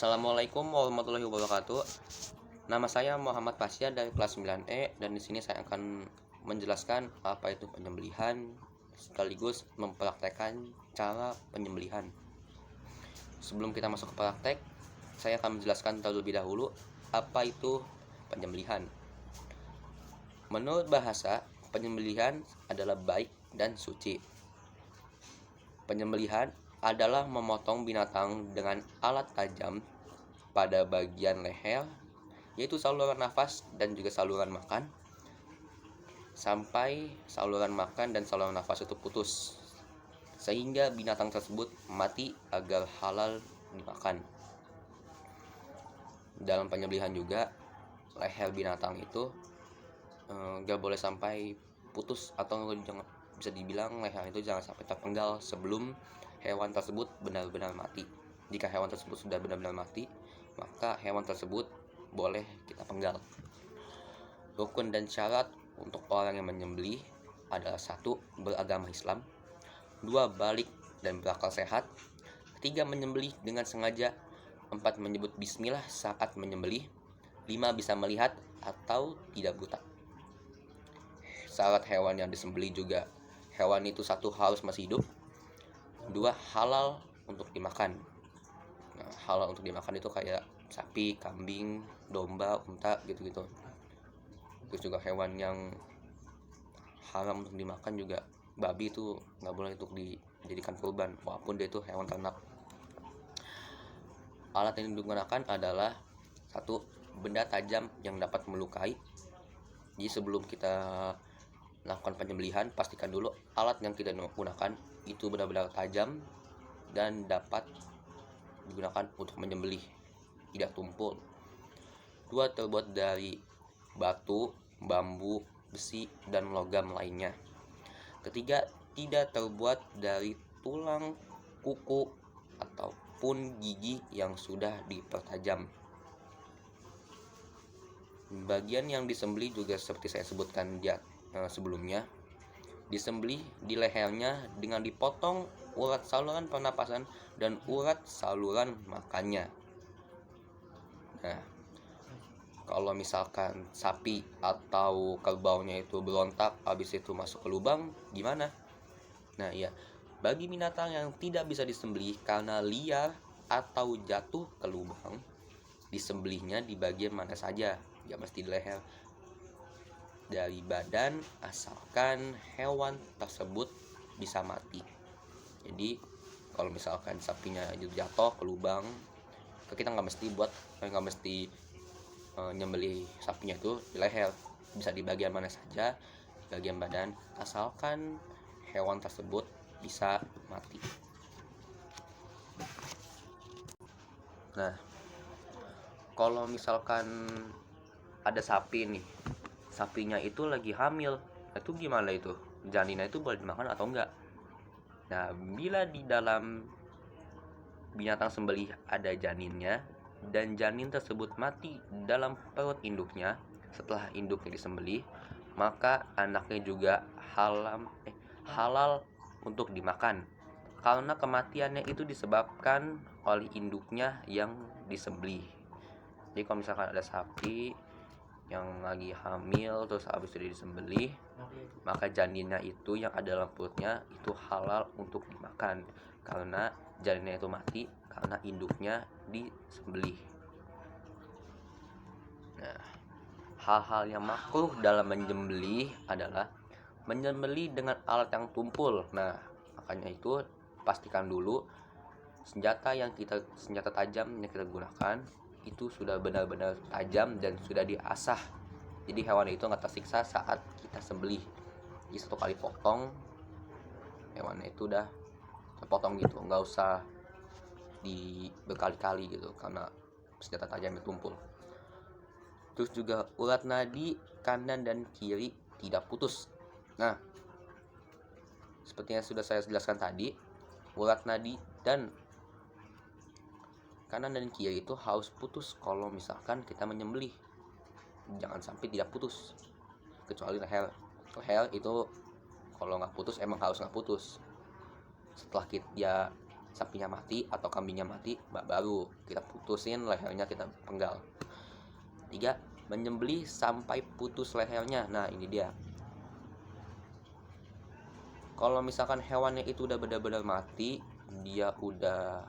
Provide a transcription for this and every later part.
Assalamualaikum warahmatullahi wabarakatuh. Nama saya Muhammad Pasya dari kelas 9E dan di sini saya akan menjelaskan apa itu penyembelihan sekaligus mempraktekkan cara penyembelihan. Sebelum kita masuk ke praktek, saya akan menjelaskan terlebih dahulu apa itu penyembelihan. Menurut bahasa, penyembelihan adalah baik dan suci. Penyembelihan adalah memotong binatang dengan alat tajam pada bagian leher, yaitu saluran nafas dan juga saluran makan, sampai saluran makan dan saluran nafas itu putus, sehingga binatang tersebut mati agar halal dimakan. Dalam penyembelihan juga, leher binatang itu gak boleh sampai putus, atau bisa dibilang leher itu jangan sampai terpenggal sebelum hewan tersebut benar-benar mati. Jika hewan tersebut sudah benar-benar mati, maka hewan tersebut boleh kita penggal. Rukun dan syarat untuk orang yang menyembelih adalah: 1. Beragama Islam, 2. Balik dan berakal sehat, 3. Menyembelih dengan sengaja, 4. Menyebut bismillah saat menyembelih, 5. Bisa melihat atau tidak buta. Syarat hewan yang disembelih juga: hewan itu 1. Harus masih hidup, 2. Halal untuk dimakan. Halal untuk dimakan itu kayak sapi, kambing, domba, unta gitu-gitu. Terus juga hewan yang haram untuk dimakan juga, babi itu nggak boleh untuk dijadikan kurban walaupun dia itu hewan ternak. Alat yang digunakan adalah: 1. Benda tajam yang dapat melukai. Jadi sebelum kita lakukan penyembelihan, pastikan dulu alat yang kita gunakan itu benar-benar tajam dan dapat digunakan untuk menyembelih, tidak tumpul. 2. Terbuat dari batu, bambu, besi, dan logam lainnya. 3. Tidak terbuat dari tulang, kuku, ataupun gigi yang sudah dipertajam. Bagian yang disembelih juga seperti saya sebutkan sebelumnya, disembelih di lehernya dengan dipotong urat saluran pernapasan dan urat saluran makannya. Nah, kalau misalkan sapi atau kerbaunya itu berontak habis itu masuk ke lubang, gimana? Nah ya, bagi binatang yang tidak bisa disembelih karena liar atau jatuh ke lubang, disembelihnya di bagian mana saja, ya mesti di leher dari badan, asalkan hewan tersebut bisa mati. Jadi kalau misalkan sapinya jatuh ke lubang, kita nggak mesti nyembelih sapinya itu di leher, bisa di bagian mana saja, di bagian badan, asalkan hewan tersebut bisa mati. Nah, kalau misalkan ada sapi nih, sapinya itu lagi hamil, itu gimana itu? Janinnya itu boleh dimakan atau enggak? Nah, bila di dalam binatang sembelih ada janinnya dan janin tersebut mati dalam perut induknya setelah induknya disembelih, maka anaknya juga halal untuk dimakan, karena kematiannya itu disebabkan oleh induknya yang disembelih. Jadi kalau misalkan ada sapi yang lagi hamil terus habis itu disembelih, maka janinnya itu yang ada dalam perutnya itu halal untuk dimakan, karena janinnya itu mati karena induknya disembelih. Nah, hal-hal yang makruh dalam menyembelih adalah menyembelih dengan alat yang tumpul. Nah, makanya itu pastikan dulu senjata tajam yang kita gunakan itu sudah benar-benar tajam dan sudah diasah. Jadi hewan itu nggak tersiksa saat kita sembelih. Jadi 1 kali potong, hewannya itu udah terpotong gitu, nggak usah berkali-kali gitu karena senjata tajam tumpul. Terus juga urat nadi kanan dan kiri tidak putus. Nah, seperti yang sudah saya jelaskan tadi, urat nadi dan kanan dan kiri itu harus putus kalau misalkan kita menyembelih. Jangan sampai tidak putus, kecuali leher itu kalau nggak putus emang harus nggak putus. Setelah sapinya mati atau kambingnya mati, baru kita putusin lehernya, kita penggal. 3. Menyembelih sampai putus lehernya. Nah ini dia, kalau misalkan hewannya itu udah benar-benar mati, dia udah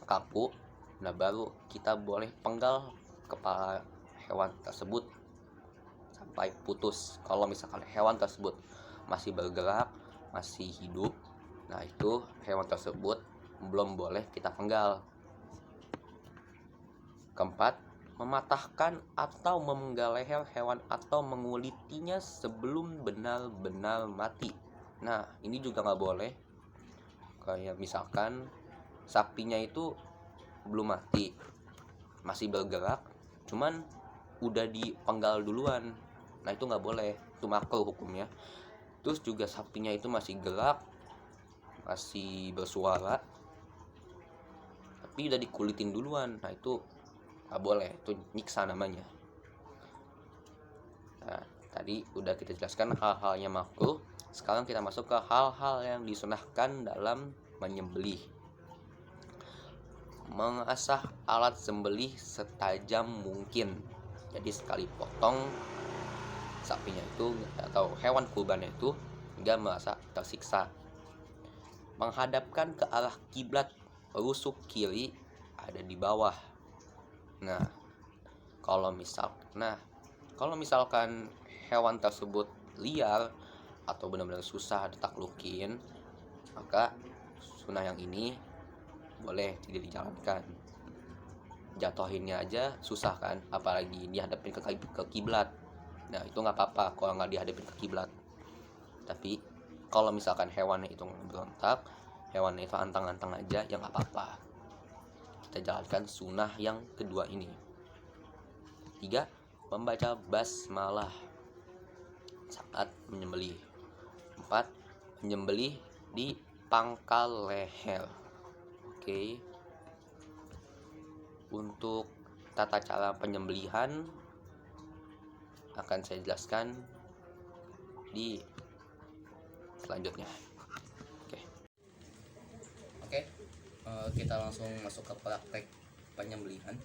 kaku, nah baru kita boleh penggal kepala hewan tersebut sampai putus. Kalau misalkan hewan tersebut masih bergerak, masih hidup, nah itu hewan tersebut belum boleh kita penggal. Keempat, mematahkan atau memenggal leher hewan atau mengulitinya sebelum benar-benar mati. Nah ini juga nggak boleh. Kayak misalkan sapinya itu belum mati, masih bergerak, cuman udah dipenggal duluan, nah itu nggak boleh, itu makruh hukumnya. Terus juga sapinya itu masih gerak, masih bersuara, tapi udah dikulitin duluan, nah itu nggak boleh, itu nyiksa namanya. Nah tadi udah kita jelaskan hal-hal yang makruh. Sekarang kita masuk ke hal-hal yang disunahkan dalam menyembelih. Mengasah alat sembelih setajam mungkin. Jadi sekali potong sapinya itu atau hewan kurbannya itu nggak merasa tersiksa. Menghadapkan ke arah kiblat, rusuk kiri ada di bawah. Nah kalau misalkan hewan tersebut liar atau benar-benar susah ditaklukin, maka sunnah yang ini boleh tidak dijalankan. Jatohinnya aja susah kan, apalagi dihadapin ke kiblat. Nah itu nggak apa-apa kalau nggak dihadapin ke kiblat. Tapi kalau misalkan hewannya itu berontak, hewannya itu antang-antang aja, ya nggak apa-apa. Kita jalankan sunnah yang kedua ini. 3. Membaca basmalah saat menyembelih. 4. Menyembelih di pangkal leher. Oke. Untuk tata cara penyembelihan akan saya jelaskan di selanjutnya. Oke, kita langsung masuk ke praktek penyembelihan.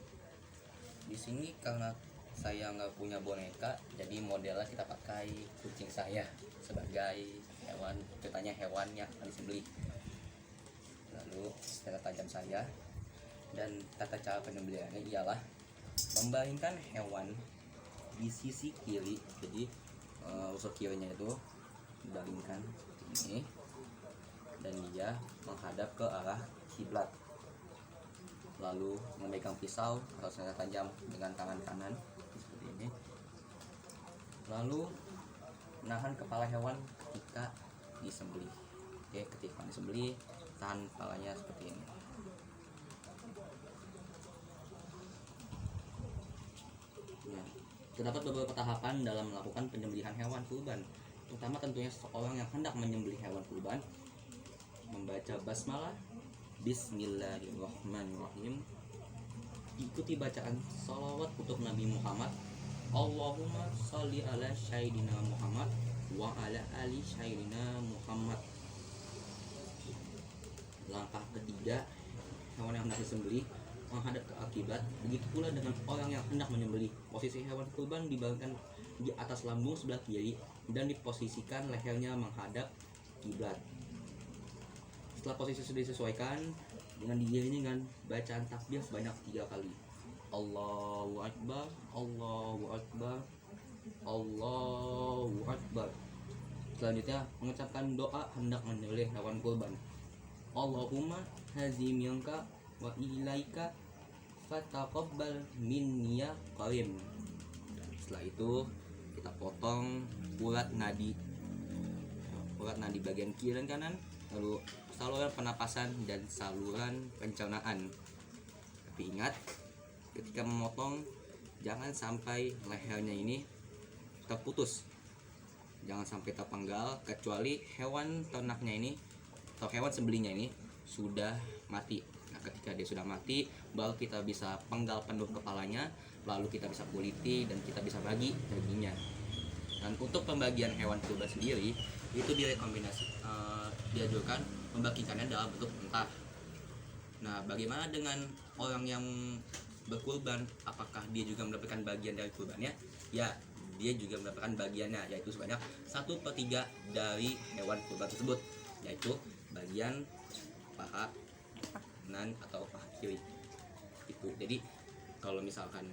Di sini karena saya nggak punya boneka, jadi modelnya kita pakai kucing saya sebagai hewan, ceritanya hewan yang akan disembelih. Lalu senjata tajam saya, dan tata cara penyembelihannya ialah membaringkan hewan di sisi kiri. Jadi rusuk kirinya itu dibaringkan seperti ini, dan dia menghadap ke arah kiblat. Lalu memegang pisau atau senjata tajam dengan tangan kanan seperti ini. Lalu menahan kepala hewan ketika disembelih. Oke, ketika disembelih tahan kepalanya seperti ini. Ya, terdapat beberapa tahapan dalam melakukan penyembelihan hewan kurban. Pertama tentunya seseorang yang hendak menyembelih hewan kurban membaca basmalah, Bismillahirrahmanirrahim, ikuti bacaan salawat untuk Nabi Muhammad, Allahumma sholli ala sayyidina Muhammad wa ala ali sayyidina Muhammad. Langkah ketiga, hewan yang hendak disembelih menghadap ke kiblat. Begitu pula dengan orang yang hendak menyembelih. Posisi hewan kurban dibaringkan di atas lambung sebelah kiri dan diposisikan lehernya menghadap kiblat. Setelah posisi sudah disesuaikan, dengan diiringi dengan bacaan takbir sebanyak 3 kali. Allahu Akbar, Allahu Akbar, Allahu Akbar. Selanjutnya mengucapkan doa hendak menyembelih hewan kurban. Allahumma haziminka wa ilaika fataqabbal minni ya karim. Setelah itu kita potong urat nadi bagian kiri dan kanan, lalu saluran pernapasan dan saluran pencernaan. Tapi ingat, ketika memotong jangan sampai lehernya ini terputus, jangan sampai terpenggal, kecuali hewan ternaknya ini atau hewan sembelihnya ini sudah mati. Nah ketika dia sudah mati, baru kita bisa penggal penuh kepalanya, lalu kita bisa kuliti dan kita bisa bagi dagingnya. Dan untuk pembagian hewan kurban sendiri itu dianjurkan membagikannya dalam bentuk mentah. Nah, bagaimana dengan orang yang berkurban? Apakah dia juga mendapatkan bagian dari kurbannya? Ya, dia juga mendapatkan bagiannya, yaitu sebanyak 1/3 dari hewan kurban tersebut, yaitu bagian paha kanan atau paha kiri itu. Jadi kalau misalkan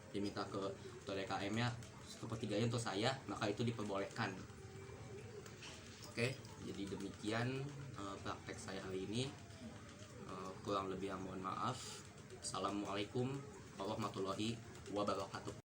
diminta ke TDKM nya 1/3 untuk saya, maka itu diperbolehkan. Oke, jadi demikian praktek saya hari ini. Kurang lebih mohon maaf. Assalamualaikum warahmatullahi wabarakatuh.